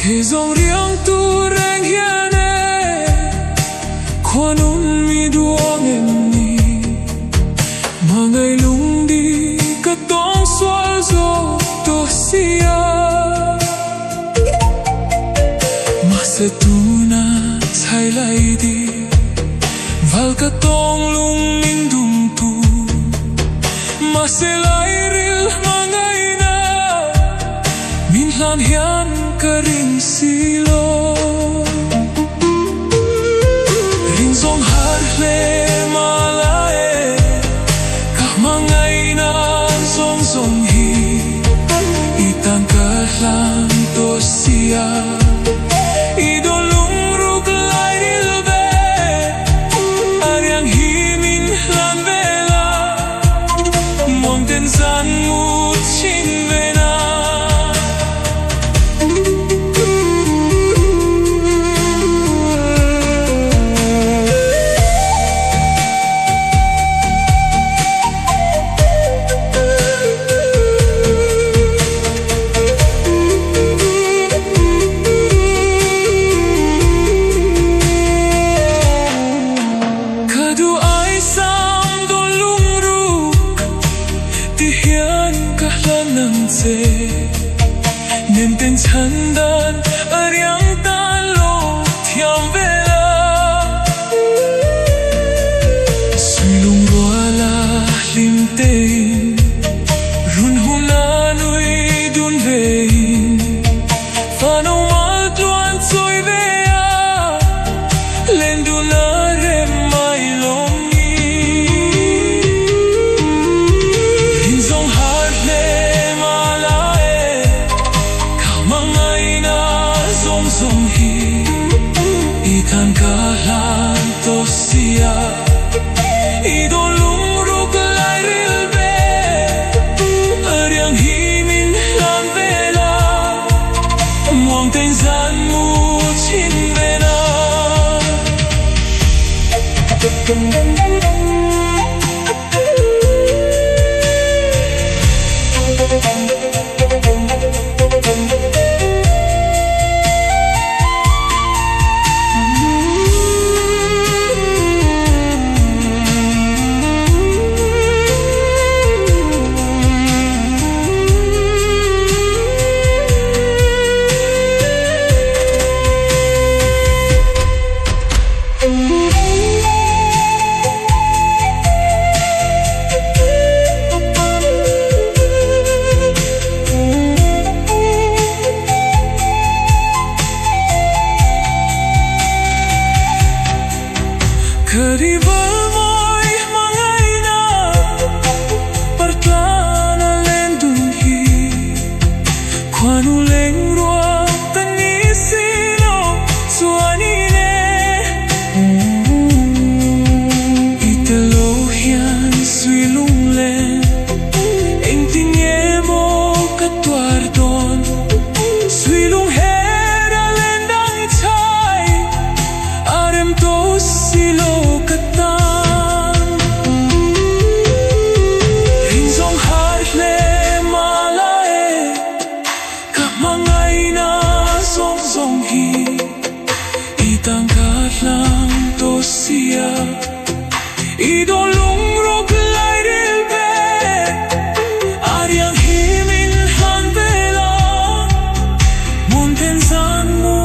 Khi dòng riêng tu rèn hiền khoan ôn mi đuông em ni mà ngày lung đi cất tông xóa gió to xia mà sẽ tu na sai lại đi val cất tông lung ninh đung tu mà sẽ lại ril mà ngày na min lan hiền cả ring silo ring song har le malae cả mang ngày na song song hi itang cả lang to sia idol lung ruk lai dil be ariang hi min lan vela mon ten san mu chin ve na nên tên chân đan ở riêng ta lô thiam về la suy lung roa la lim tên run huna nuôi đun về và nấu mal tuan trôi về lên đun na rem mai lom ni hình dòng hát lên song hi itan ka lan to sia idol lung ruk lai ril be ariang hi min lan vela muang ten zan mu chin ve na REVERB moi mangai na partana len Daduhi chuan leng ruak tani sino chuan ne itelo hian sui lung len eng ting emo katwar don sui lung hera len dang chai arem to silo itang katlang to sia idol lung ruk lai dil be ariang hi min han vela mon ten san mu